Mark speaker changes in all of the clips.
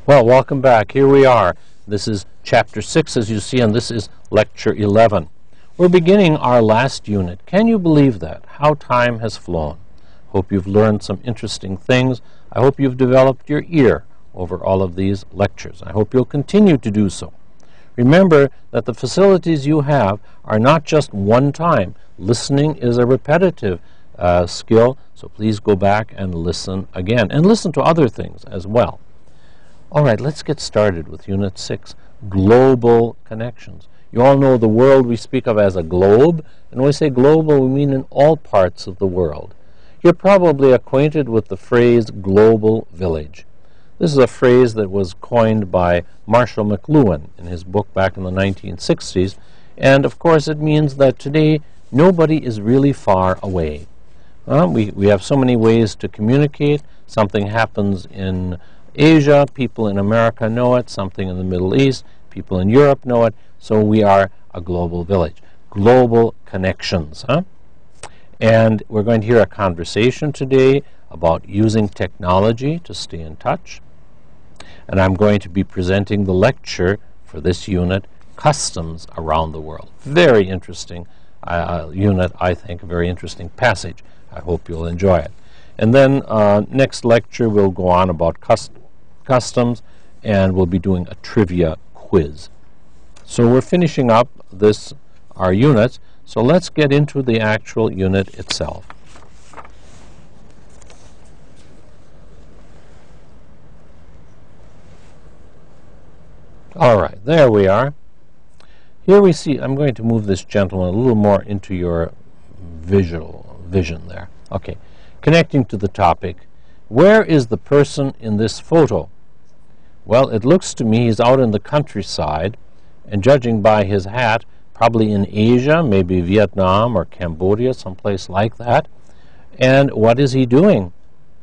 Speaker 1: Well, welcome back. Here we are. This is Chapter 6, as you see, and this is Lecture 11. We're beginning our last unit. Can you believe that? How time has flown. Hope you've learned some interesting things. I hope you've developed your ear over all of these lectures. I hope you'll continue to do so. Remember that the facilities you have are not just one time. Listening is a repetitive skill, so please go back and listen again, and listen to other things as well. All right, let's get started with Unit 6, Global Connections. You all know the world we speak of as a globe, and when we say global, we mean in all parts of the world. You're probably acquainted with the phrase global village. This is a phrase that was coined by Marshall McLuhan in his book back in the 1960s, and of course it means that today nobody is really far away. We have so many ways to communicate. Something happens in Asia, people in America know it, something in the Middle East, people in Europe know it, so we are a global village. Global connections. And we're going to hear a conversation today about using technology to stay in touch. And I'm going to be presenting the lecture for this unit, Customs Around the World. Very interesting unit, I think, a very interesting passage. I hope you'll enjoy it. And then next lecture we'll go on about customs, and we'll be doing a trivia quiz. So we're finishing up our units, so let's get into the actual unit itself. All right, there we are. Here we see, I'm going to move this gentleman a little more into your vision there. Okay, connecting to the topic, where is the person in this photo? Well, it looks to me he's out in the countryside, and judging by his hat, probably in Asia, maybe Vietnam or Cambodia, someplace like that. And what is he doing?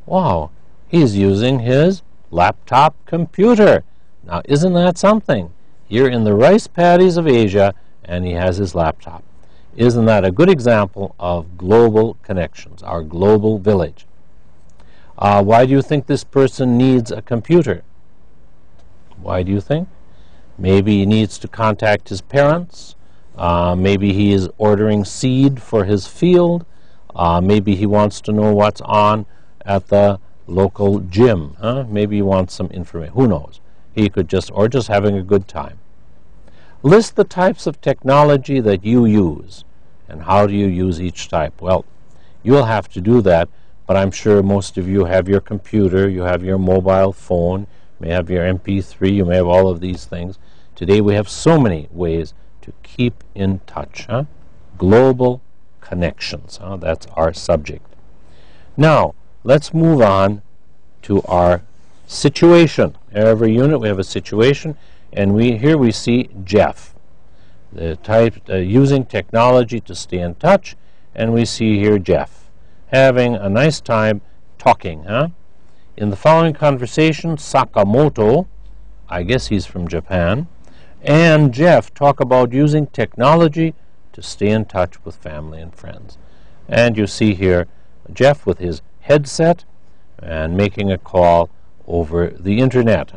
Speaker 1: Wow, he's using his laptop computer. Now, isn't that something? You're in the rice paddies of Asia, and he has his laptop. Isn't that a good example of global connections, our global village? Why do you think this person needs a computer? Why do you think? Maybe he needs to contact his parents. Maybe he is ordering seed for his field. Maybe he wants to know what's on at the local gym. Maybe he wants some information. Who knows? He could just having a good time. List the types of technology that you use. And how do you use each type? Well, you'll have to do that, but I'm sure most of you have your computer, you have your mobile phone, you may have your MP3, you may have all of these things. Today we have so many ways to keep in touch. Global connections. That's our subject. Now, let's move on to our situation. Every unit we have a situation, and here we see Jeff, the type using technology to stay in touch, and we see here Jeff having a nice time talking. In the following conversation, Sakamoto, I guess he's from Japan, and Jeff talk about using technology to stay in touch with family and friends. And you see here Jeff with his headset and making a call over the internet.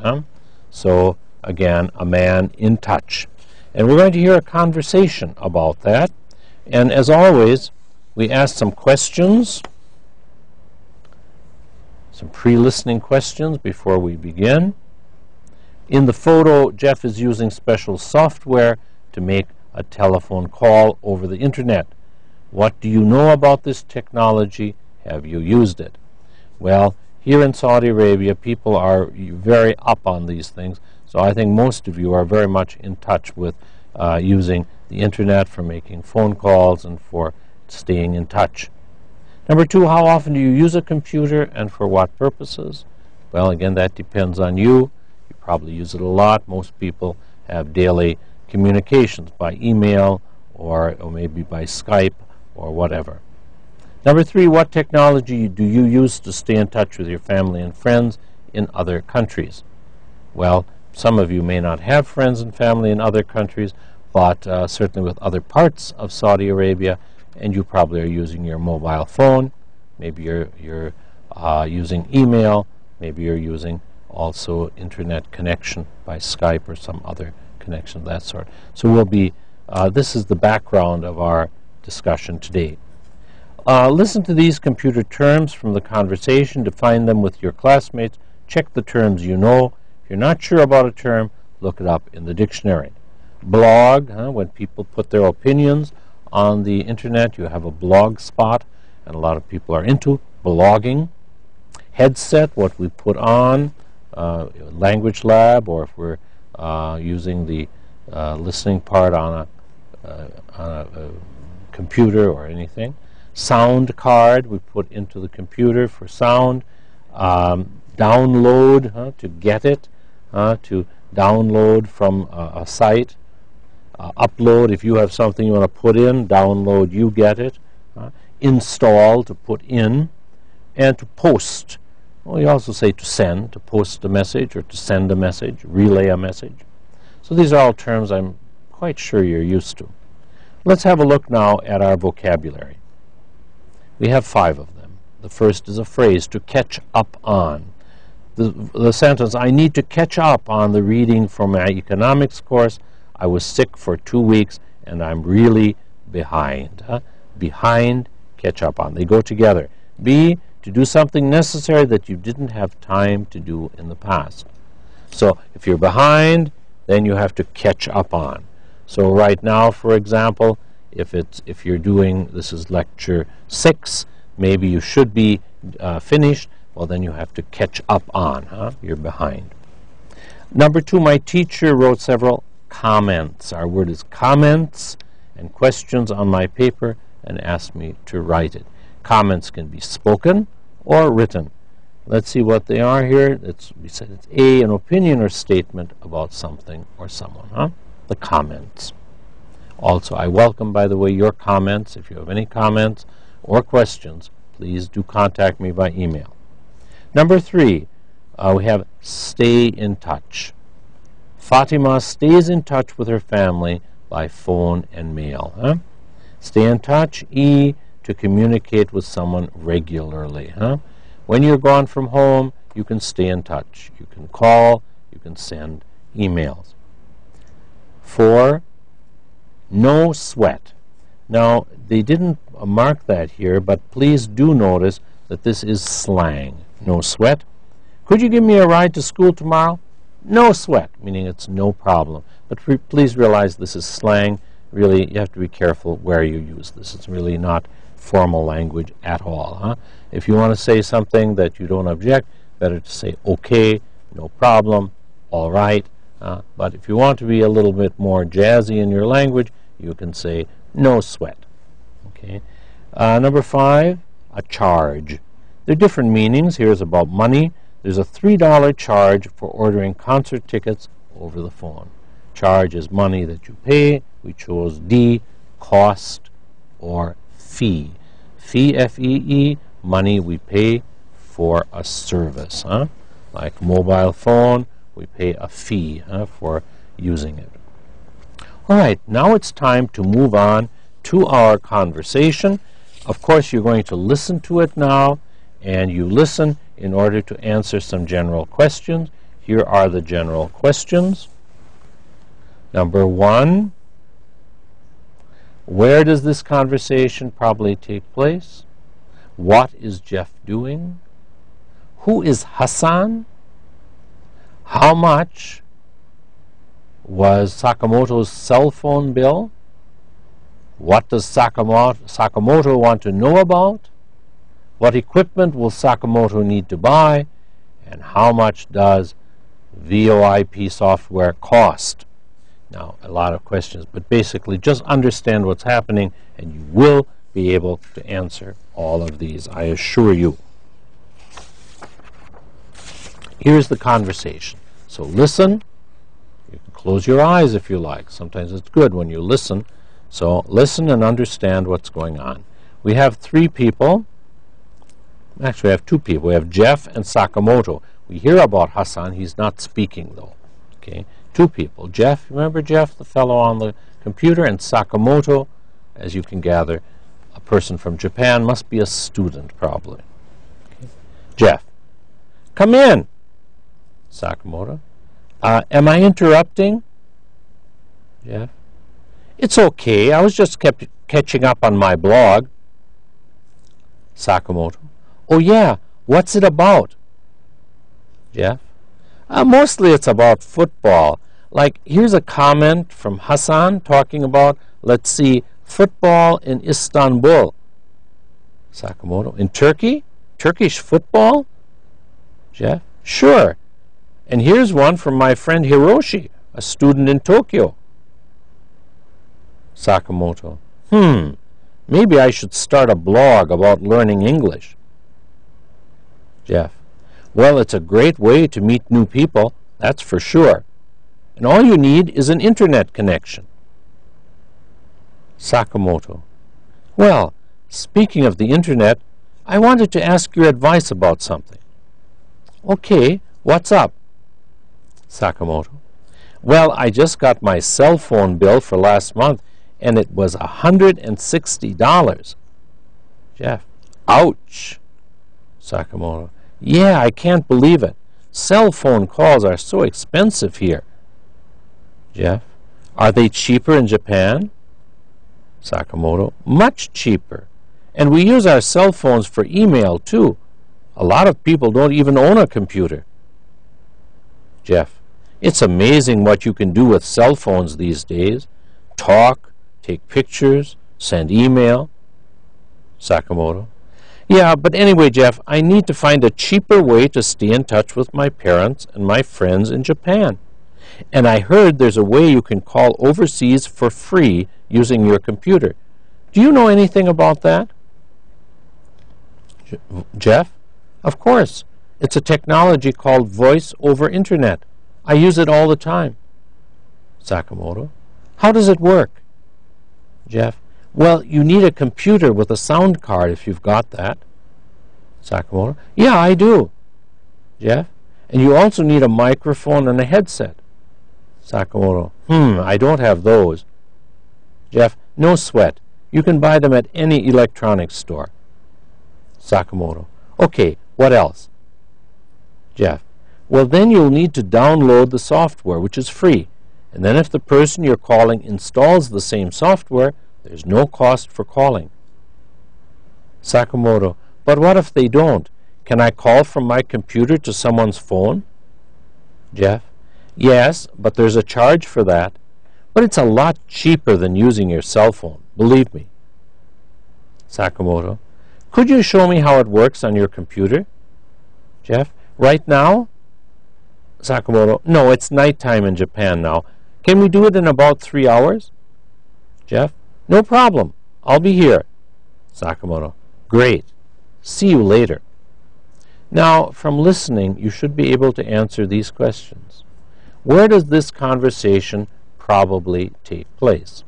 Speaker 1: So again, a man in touch. And we're going to hear a conversation about that. And as always, we ask some questions, some pre-listening questions before we begin. In the photo, Jeff is using special software to make a telephone call over the internet. What do you know about this technology? Have you used it? Well, here in Saudi Arabia, people are very up on these things, so I think most of you are very much in touch with using the internet for making phone calls and for staying in touch. Number 2, how often do you use a computer and for what purposes? Well, again, that depends on you. You probably use it a lot. Most people have daily communications by email or maybe by Skype or whatever. Number 3, what technology do you use to stay in touch with your family and friends in other countries? Well, some of you may not have friends and family in other countries, but certainly with other parts of Saudi Arabia, and you probably are using your mobile phone. Maybe you're using email. Maybe you're using also internet connection by Skype or some other connection of that sort. So we'll be, this is the background of our discussion today. Listen to these computer terms from the conversation, define them with your classmates, check the terms you know. If you're not sure about a term, look it up in the dictionary. Blog, when people put their opinions on the internet, you have a blog spot, and a lot of people are into blogging. Headset, what we put on, language lab, or if we're using the listening part on a computer or anything. Sound card we put into the computer for sound. Download, to get it, to download from a site. Upload, if you have something you want to put in. Download, you get it. Install, to put in. And to post. Well, you also say to send, to post a message or to send a message, relay a message. So these are all terms I'm quite sure you're used to. Let's have a look now at our vocabulary. We have 5 of them. The first is a phrase, to catch up on. The sentence, I need to catch up on the reading for my economics course. I was sick for 2 weeks and I'm really behind. Behind, catch up on. They go together. B, to do something necessary that you didn't have time to do in the past. So if you're behind, then you have to catch up on. So right now, for example, if you're doing, this is lecture 6, maybe you should be finished, well then you have to catch up on, you're behind. Number 2, my teacher wrote several comments. Our word is comments and questions on my paper and asked me to write it. Comments can be spoken or written. Let's see what they are here. We said it's A, an opinion or statement about something or someone. The comments. Also, I welcome, by the way, your comments. If you have any comments or questions, please do contact me by email. Number 3, we have stay in touch. Fatima stays in touch with her family by phone and mail. Stay in touch. E, to communicate with someone regularly. When you're gone from home, you can stay in touch. You can call, you can send emails. 4, no sweat. Now, they didn't mark that here, but please do notice that this is slang. No sweat. Could you give me a ride to school tomorrow? No sweat, meaning it's no problem. But please realize this is slang. Really, you have to be careful where you use this. It's really not formal language at all. If you want to say something that you don't object, better to say okay, no problem, all right. But if you want to be a little bit more jazzy in your language, you can say no sweat. Okay. Number 5, a charge. There are different meanings. Here's about money. There's a $3 charge for ordering concert tickets over the phone. Charge is money that you pay. We chose D, cost or fee. Fee, F-E-E, money we pay for a service. Like mobile phone, we pay a fee for using it. All right, now it's time to move on to our conversation. Of course, you're going to listen to it now, and you listen in order to answer some general questions. Here are the general questions. Number 1, where does this conversation probably take place? What is Jeff doing? Who is Hassan? How much was Sakamoto's cell phone bill? What does Sakamoto want to know about? What equipment will Sakamoto need to buy? And how much does VoIP software cost? Now, a lot of questions, but basically just understand what's happening and you will be able to answer all of these, I assure you. Here's the conversation. So listen. You can close your eyes if you like. Sometimes it's good when you listen. So listen and understand what's going on. We have 3 people. Actually, we have 2 people. We have Jeff and Sakamoto. We hear about Hassan. He's not speaking, though. Okay, 2 people. Jeff, remember Jeff, the fellow on the computer, and Sakamoto, as you can gather, a person from Japan, must be a student, probably. Okay. Jeff, come in. Sakamoto. Am I interrupting? Jeff. It's okay. I was just catching up on my blog. Sakamoto. Oh yeah, what's it about? Jeff. Mostly it's about football. Like, here's a comment from Hassan talking about, let's see, football in Istanbul. Sakamoto. In Turkey? Turkish football? Jeff. Sure. And here's one from my friend Hiroshi, a student in Tokyo. Sakamoto. Maybe I should start a blog about learning English. Jeff. Well, it's a great way to meet new people, that's for sure. And all you need is an internet connection. Sakamoto. Well, speaking of the internet, I wanted to ask your advice about something. Okay, what's up? Sakamoto. Well, I just got my cell phone bill for last month, and it was $160. Jeff. Ouch. Sakamoto. Yeah, I can't believe it. Cell phone calls are so expensive here. Jeff. Are they cheaper in Japan? Sakamoto. Much cheaper. And we use our cell phones for email, too. A lot of people don't even own a computer. Jeff. It's amazing what you can do with cell phones these days. Talk, take pictures, send email. Sakamoto. Yeah, but anyway, Jeff, I need to find a cheaper way to stay in touch with my parents and my friends in Japan. And I heard there's a way you can call overseas for free using your computer. Do you know anything about that? Jeff? Of course. It's a technology called voice over internet. I use it all the time. Sakamoto. How does it work? Jeff. Well, you need a computer with a sound card if you've got that. Sakamoto. Yeah, I do. Jeff. And you also need a microphone and a headset. Sakamoto. I don't have those. Jeff. No sweat. You can buy them at any electronics store. Sakamoto. Okay, what else? Jeff. Well, then you'll need to download the software, which is free. And then if the person you're calling installs the same software, there's no cost for calling. Sakamoto. But what if they don't? Can I call from my computer to someone's phone? Jeff. Yes, but there's a charge for that. But it's a lot cheaper than using your cell phone, believe me. Sakamoto. Could you show me how it works on your computer? Jeff. Right now? Sakamoto. No, it's nighttime in Japan now. Can we do it in about 3 hours? Jeff. No problem. I'll be here. Sakamoto. Great. See you later. Now, from listening, you should be able to answer these questions. Where does this conversation probably take place?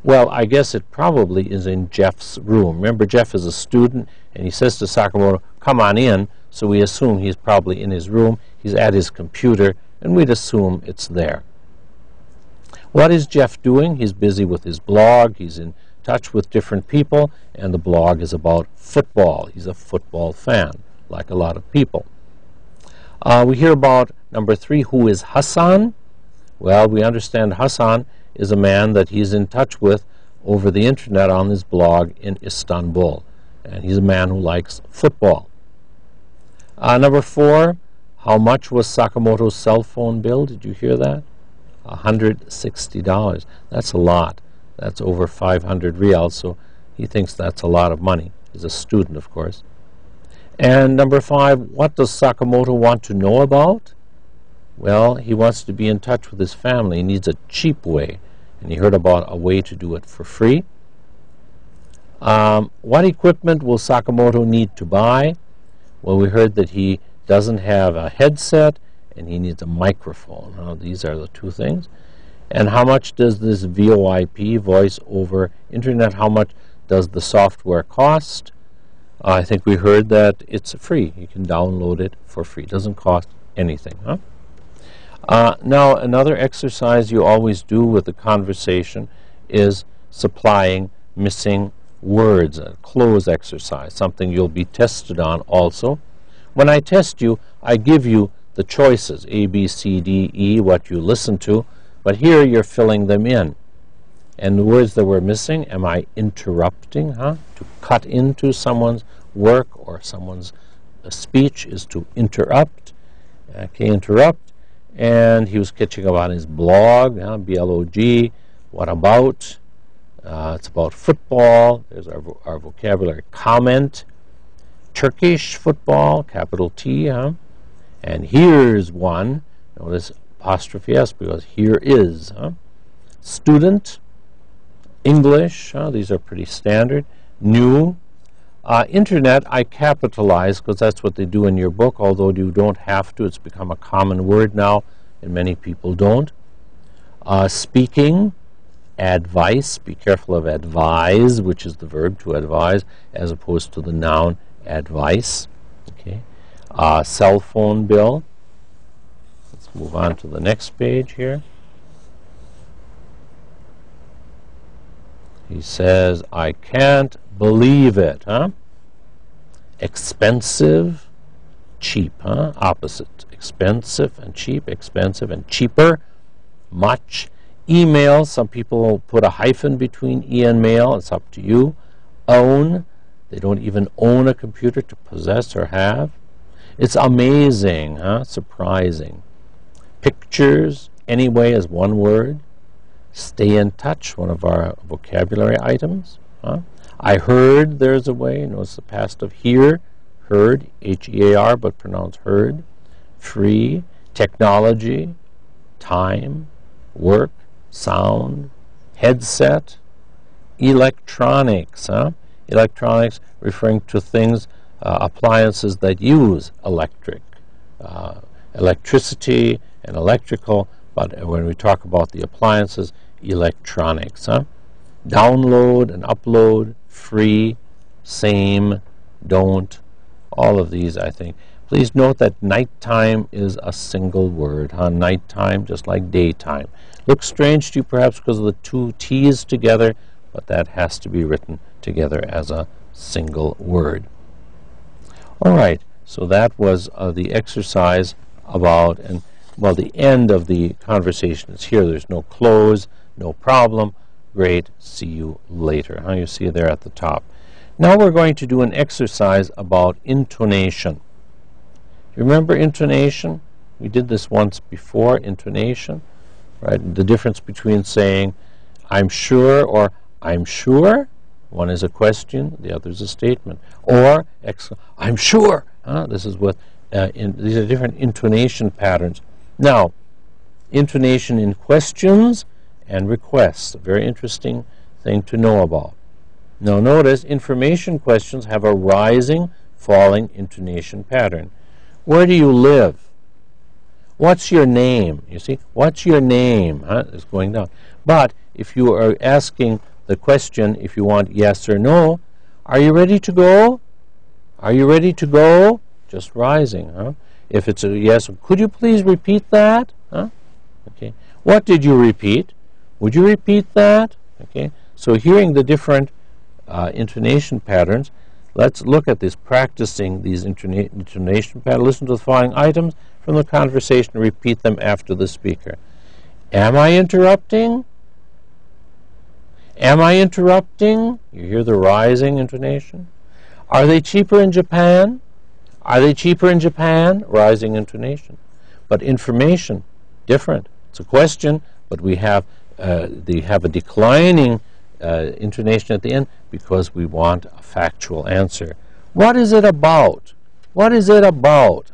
Speaker 1: Well, I guess it probably is in Jeff's room. Remember, Jeff is a student, and he says to Sakamoto, come on in, so we assume he's probably in his room. He's at his computer, and we'd assume it's there. What is Jeff doing? He's busy with his blog. He's in touch with different people, and the blog is about football. He's a football fan, like a lot of people. We hear about number 3, who is Hassan? Well, we understand Hassan is a man that he's in touch with over the internet on his blog in Istanbul, and he's a man who likes football. Number 4, how much was Sakamoto's cell phone bill? Did you hear that? $160. That's a lot. That's over 500 reals, so he thinks that's a lot of money. He's a student, of course. And number 5, what does Sakamoto want to know about? Well, he wants to be in touch with his family. He needs a cheap way, and he heard about a way to do it for free. What equipment will Sakamoto need to buy? Well, we heard that he doesn't have a headset, and he needs a microphone. These are the 2 things. And how much does this VoIP, voice over internet, how much does the software cost? I think we heard that it's free. You can download it for free. It doesn't cost anything. Now, another exercise you always do with the conversation is supplying missing words, a close exercise, something you'll be tested on also. When I test you, I give you the choices, A, B, C, D, E, what you listen to, but here you're filling them in. And the words that we're missing, am I interrupting, To cut into someone's work or someone's speech is to interrupt. Okay, interrupt. And he was kitching about his blog, B-L-O-G. What about? It's about football. There's our vocabulary. Comment. Turkish football, capital T, And here's one. Notice apostrophe S because here is. Student. English. These are pretty standard. New. Internet, I capitalize because that's what they do in your book, although you don't have to. It's become a common word now, and many people don't. Speaking, advice. Be careful of advise, which is the verb to advise, as opposed to the noun advice. Okay. Cell phone bill. Let's move on to the next page here. He says, I can't believe it, Expensive, cheap, Opposite. Expensive and cheap, expensive and cheaper. Much. Email, some people put a hyphen between E and mail. It's up to you. Own. They don't even own a computer to possess or have. It's amazing, Surprising. Pictures, anyway, is one word. Stay in touch, one of our vocabulary items. I heard, there's a way. Notice the past of hear, heard, H-E-A-R, but pronounced heard. Free, technology, time, work, sound, headset, electronics. Electronics referring to things, appliances that use electricity and electrical, but when we talk about the appliances, electronics. Download and upload, free, same, don't, all of these, I think. Please note that nighttime is a single word. Nighttime, just like daytime. Looks strange to you perhaps because of the two T's together, but that has to be written together as a single word. All right, so that was the exercise about, and well, the end of the conversation is here. There's no close, no problem. Great, see you later. You see there at the top. Now we're going to do an exercise about intonation. You remember intonation? We did this once before, intonation, right? The difference between saying, I'm sure, or I'm sure. One is a question, the other is a statement. Or, I'm sure. This is what, these are different intonation patterns. Now, intonation in questions and requests, a very interesting thing to know about. Now notice, information questions have a rising, falling intonation pattern. Where do you live? What's your name? You see, what's your name? It's going down. But if you are asking the question, if you want yes or no, are you ready to go? Are you ready to go? Just rising. If it's a yes, could you please repeat that? Okay. What did you repeat? Would you repeat that? Okay. So hearing the different intonation patterns, let's look at this, practicing these intonation patterns. Listen to the following items from the conversation. Repeat them after the speaker. Am I interrupting? Am I interrupting? You hear the rising intonation. Are they cheaper in Japan? Are they cheaper in Japan? Rising intonation. But information, different. It's a question, but we have they have a declining intonation at the end because we want a factual answer. What is it about? What is it about?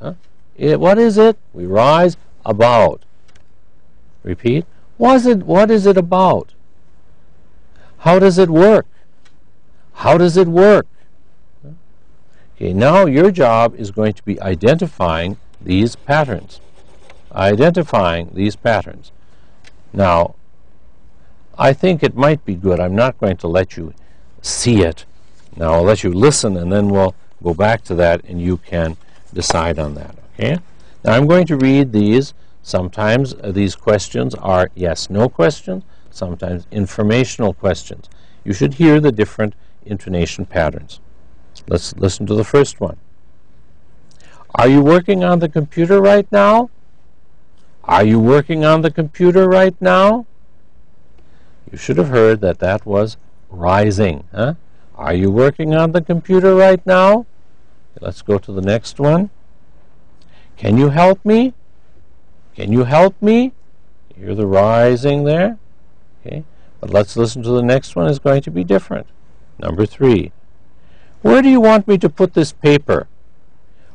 Speaker 1: What is it? We rise about. Repeat. What is it about? How does it work? How does it work? Okay, now your job is going to be identifying these patterns. Identifying these patterns. Now, I think it might be good. I'm not going to let you see it. Now, I'll let you listen, and then we'll go back to that, and you can decide on that. Okay? Now, I'm going to read these. Sometimes these questions are yes/no questions. Sometimes informational questions. You should hear the different intonation patterns. Let's listen to the first one. Are you working on the computer right now? Are you working on the computer right now? You should have heard that that was rising. Huh? Are you working on the computer right now? Let's go to the next one. Can you help me? Can you help me? You hear the rising there? Okay. But let's listen to the next one. It's going to be different. Number 3. Where do you want me to put this paper?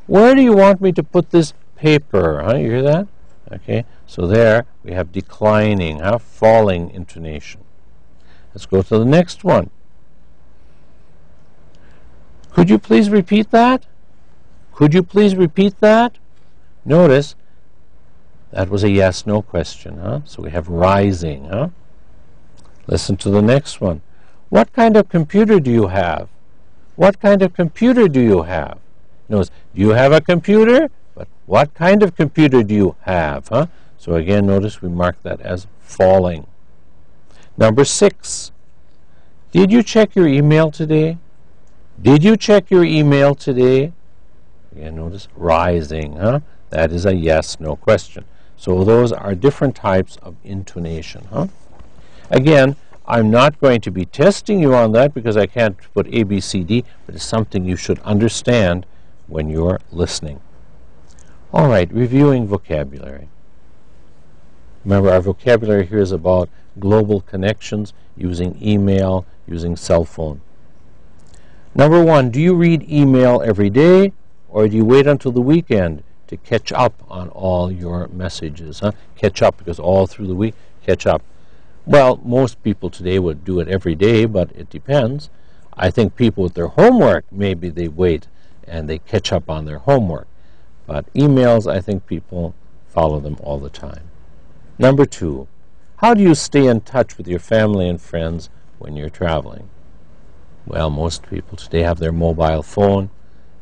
Speaker 1: Where do you want me to put this paper? Huh? You hear that? Okay. So there we have declining, falling intonation. Let's go to the next one. Could you please repeat that? Could you please repeat that? Notice that was a yes-no question. So we have rising. Listen to the next one. What kind of computer do you have? What kind of computer do you have? Notice, do you have a computer? But what kind of computer do you have? So again, notice we mark that as falling. Number 6. Did you check your email today? Did you check your email today? Again, notice rising. That is a yes-no question. So those are different types of intonation. Again, I'm not going to be testing you on that because I can't put A, B, C, D, but it's something you should understand when you're listening. All right, reviewing vocabulary. Remember, our vocabulary here is about global connections, using email, using cell phone. Number 1, do you read email every day, or do you wait until the weekend to catch up on all your messages? Catch up, because all through the week, catch up. Well, most people today would do it every day, but it depends. I think people with their homework, maybe they wait and they catch up on their homework. But emails, I think people follow them all the time. Number 2, how do you stay in touch with your family and friends when you're traveling? Well, most people today have their mobile phone.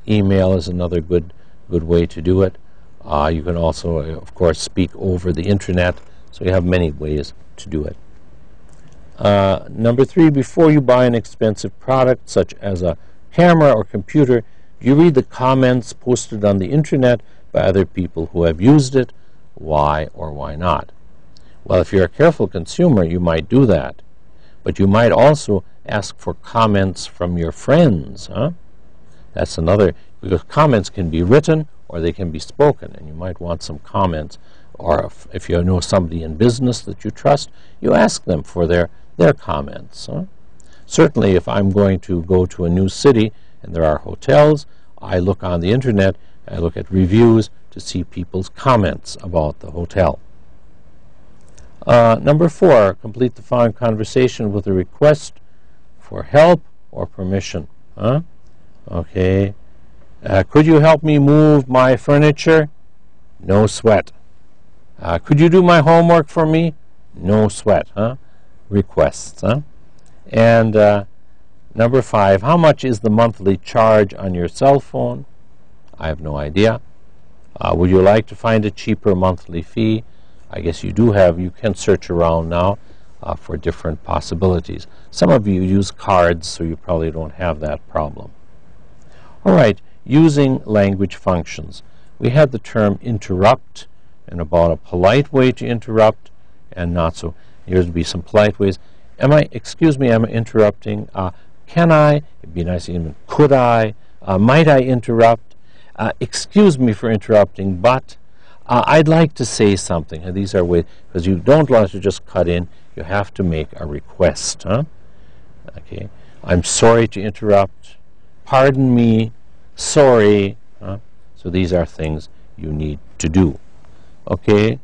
Speaker 1: Email is another good way to do it. You can also, of course, speak over the internet. So you have many ways to do it. Number 3, before you buy an expensive product, such as a camera or computer, do you read the comments posted on the internet by other people who have used it? Why or why not? Well, if you're a careful consumer, you might do that. But you might also ask for comments from your friends. That's another, because comments can be written or they can be spoken, and you might want some comments. Or if you know somebody in business that you trust, you ask them for their comments. Certainly, if I'm going to go to a new city and there are hotels, I look on the internet, I look at reviews to see people's comments about the hotel. Number 4, complete the following conversation with a request for help or permission. Okay. Could you help me move my furniture? No sweat. Could you do my homework for me? No sweat. Requests. And number 5, how much is the monthly charge on your cell phone? I have no idea. Would you like to find a cheaper monthly fee? I guess you can search around now for different possibilities. Some of you use cards, so you probably don't have that problem. All right, using language functions. We had the term interrupt, and about a polite way to interrupt and not so. Here's would be some polite ways. Excuse me, am I interrupting? Can I? It'd be nice even, could I? Might I interrupt? Excuse me for interrupting, but I'd like to say something. And these are ways, because you don't want to just cut in, you have to make a request. Okay. I'm sorry to interrupt. Pardon me. Sorry. So these are things you need to do. Okay.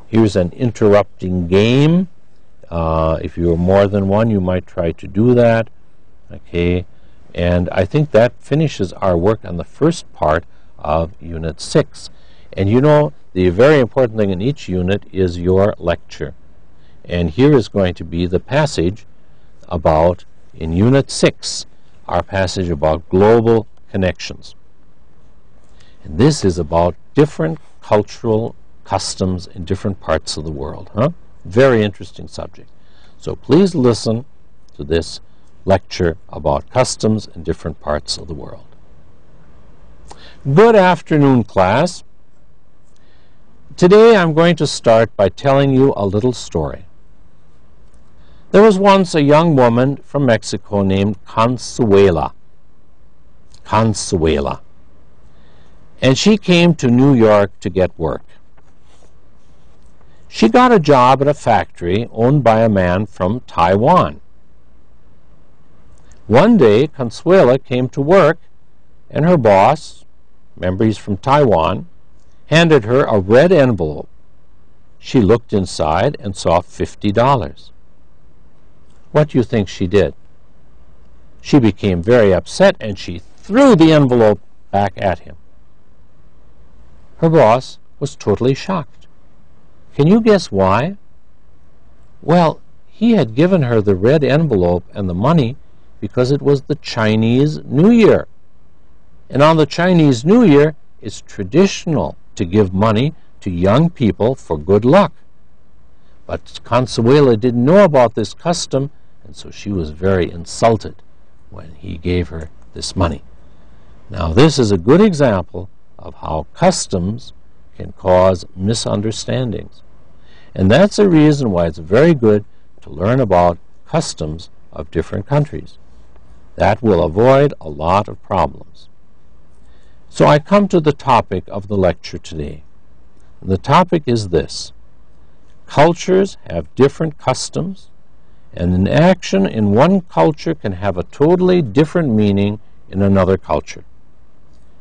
Speaker 1: Here's an interrupting game. If you're more than one, you might try to do that. Okay. And I think that finishes our work on the first part of Unit 6. And you know, the very important thing in each unit is your lecture. And here is going to be the passage about, in Unit 6, our passage about global connections. And this is about different cultural customs in different parts of the world. Very interesting subject. So please listen to this lecture about customs in different parts of the world. Good afternoon, class. Today I'm going to start by telling you a little story. There was once a young woman from Mexico named Consuela. And she came to New York to get work. She got a job at a factory owned by a man from Taiwan. One day, Consuela came to work, and her boss, remember he's from Taiwan, handed her a red envelope. She looked inside and saw $50. What do you think she did? She became very upset and she threw the envelope back at him. Her boss was totally shocked. Can you guess why? Well, he had given her the red envelope and the money because it was the Chinese New Year. And on the Chinese New Year, it's traditional to give money to young people for good luck. But Consuela didn't know about this custom, and so she was very insulted when he gave her this money. Now, this is a good example of how customs can cause misunderstandings. And that's a reason why it's very good to learn about customs of different countries. That will avoid a lot of problems. So I come to the topic of the lecture today. And the topic is this: cultures have different customs, and an action in one culture can have a totally different meaning in another culture.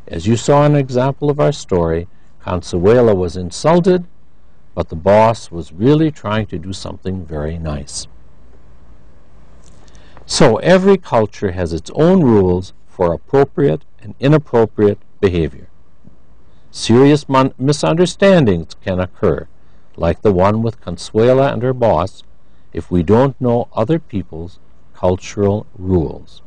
Speaker 1: As you saw in an example of our story, Consuela was insulted, but the boss was really trying to do something very nice. So every culture has its own rules for appropriate and inappropriate behavior. Serious misunderstandings can occur, like the one with Consuela and her boss, if we don't know other people's cultural rules.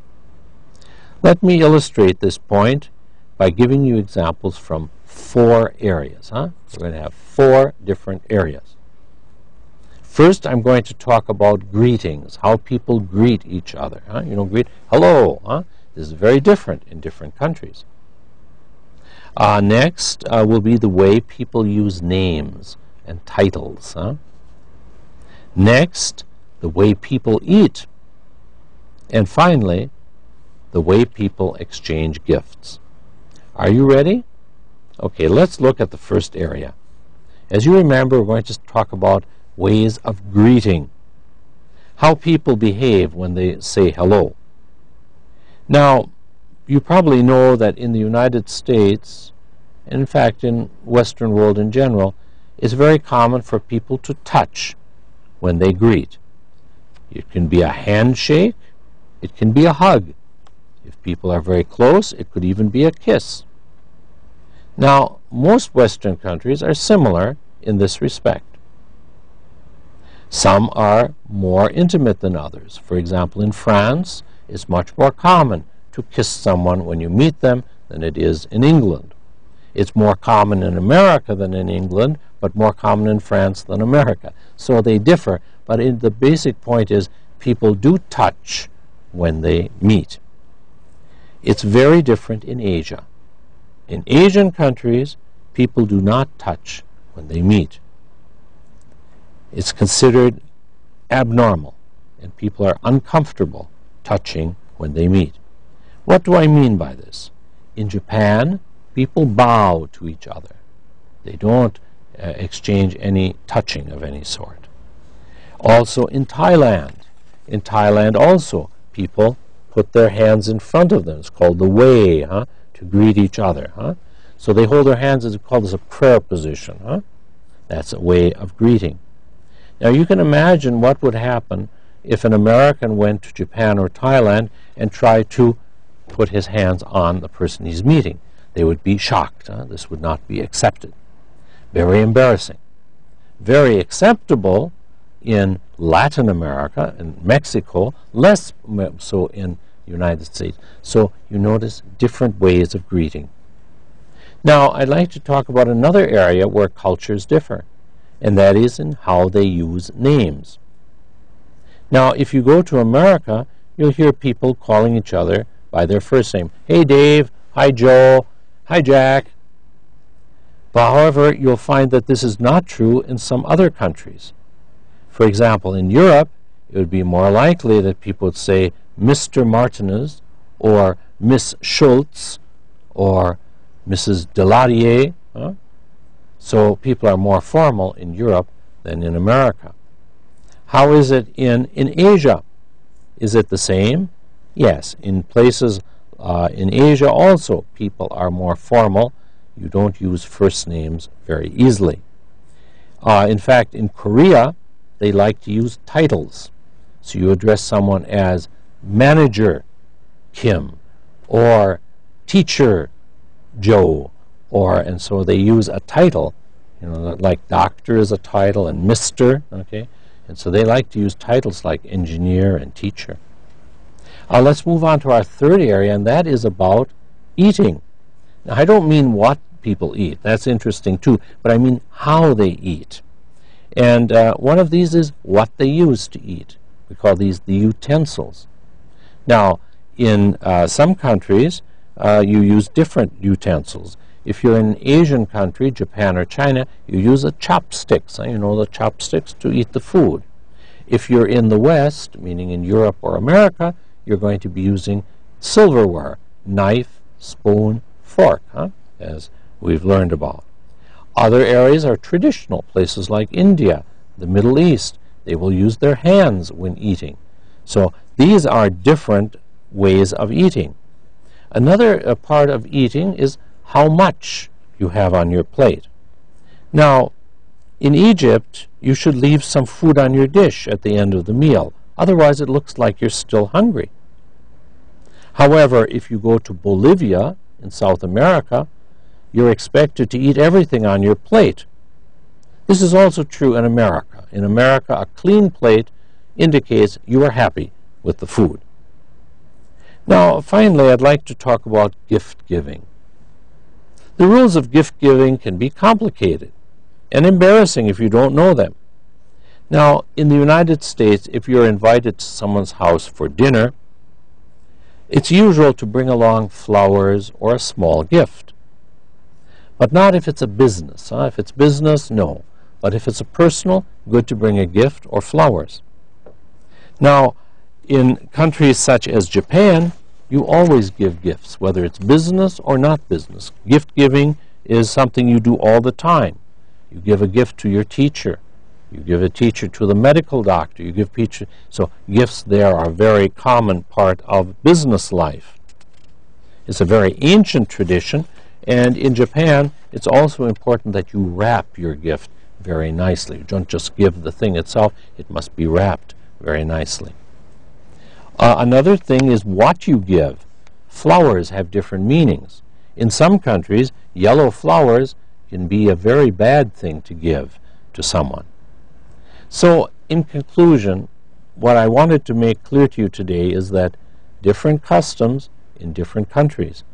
Speaker 1: Let me illustrate this point by giving you examples from 4 areas. We're going to have 4 different areas. First, I'm going to talk about greetings, how people greet each other. You don't greet, hello. This is very different in different countries. Next will be the way people use names and titles. Next, the way people eat. And finally, the way people exchange gifts. Are you ready? Okay, let's look at the first area. As you remember, we're going to talk about ways of greeting, how people behave when they say hello. Now, you probably know that in the United States, and in fact in Western world in general, it's very common for people to touch when they greet. It can be a handshake, it can be a hug. If people are very close, it could even be a kiss. Now, most Western countries are similar in this respect. Some are more intimate than others. For example, in France, it's much more common to kiss someone when you meet them than it is in England. It's more common in America than in England, but more common in France than America. So they differ, but the basic point is people do touch when they meet. It's very different in Asia. In Asian countries, people do not touch when they meet. It's considered abnormal, and people are uncomfortable touching when they meet. What do I mean by this? In Japan, people bow to each other. They don't exchange any touching of any sort. Also in Thailand also, people put their hands in front of them. It's called the way, to greet each other. So they hold their hands, it's called as a prayer position. That's a way of greeting. Now you can imagine what would happen if an American went to Japan or Thailand and tried to put his hands on the person he's meeting. They would be shocked. This would not be accepted. Very embarrassing. Very acceptable in Latin America and Mexico, less so in the United States. So you notice different ways of greeting. Now I'd like to talk about another area where cultures differ, and that is in how they use names. Now if you go to America, you'll hear people calling each other by their first name. Hey Dave, hi Joe, "Hi, Jack." But however, you'll find that this is not true in some other countries. For example, in Europe, it would be more likely that people would say Mr. Martinez or Miss Schultz or Mrs. Deladier. So people are more formal in Europe than in America. How is it in Asia? Is it the same? Yes. In places in Asia also, people are more formal. You don't use first names very easily. In fact, in Korea, they like to use titles. So you address someone as Manager Kim or Teacher Joe, and so they use a title, like doctor is a title and Mr., okay? And so they like to use titles like engineer and teacher. Let's move on to our third area, and that is about eating. Now, I don't mean what people eat. That's interesting too, but I mean how they eat. And one of these is what they use to eat. We call these the utensils. Now, in some countries, you use different utensils. If you're in an Asian country, Japan or China, you use a chopsticks, the chopsticks to eat the food. If you're in the West, meaning in Europe or America, you're going to be using silverware, knife, spoon, fork, as we've learned about. Other areas are traditional, places like India, the Middle East. They will use their hands when eating. So these are different ways of eating. Another part of eating is how much you have on your plate. Now, in Egypt, you should leave some food on your dish at the end of the meal. Otherwise, it looks like you're still hungry. However, if you go to Bolivia in South America, you're expected to eat everything on your plate. This is also true in America. In America, a clean plate indicates you are happy with the food. Now, finally, I'd like to talk about gift giving. The rules of gift giving can be complicated and embarrassing if you don't know them. Now, in the United States, if you're invited to someone's house for dinner, it's usual to bring along flowers or a small gift. But not if it's a business. If it's business, no. But if it's a personal, good to bring a gift or flowers. Now, in countries such as Japan, you always give gifts, whether it's business or not business. Gift giving is something you do all the time. You give a gift to your teacher. You give a teacher to the medical doctor. You give teacher. So gifts there are a very common part of business life. It's a very ancient tradition, and in Japan, it's also important that you wrap your gift very nicely. You don't just give the thing itself. It must be wrapped very nicely. Another thing is what you give. Flowers have different meanings. In some countries, yellow flowers can be a very bad thing to give to someone. So, in conclusion, what I wanted to make clear to you today is that different customs in different countries.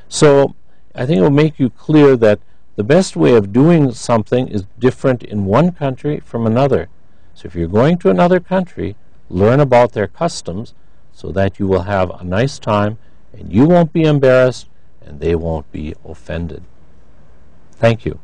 Speaker 1: So, I think it will make you clear that the best way of doing something is different in one country from another. So if you're going to another country, learn about their customs so that you will have a nice time and you won't be embarrassed and they won't be offended. Thank you.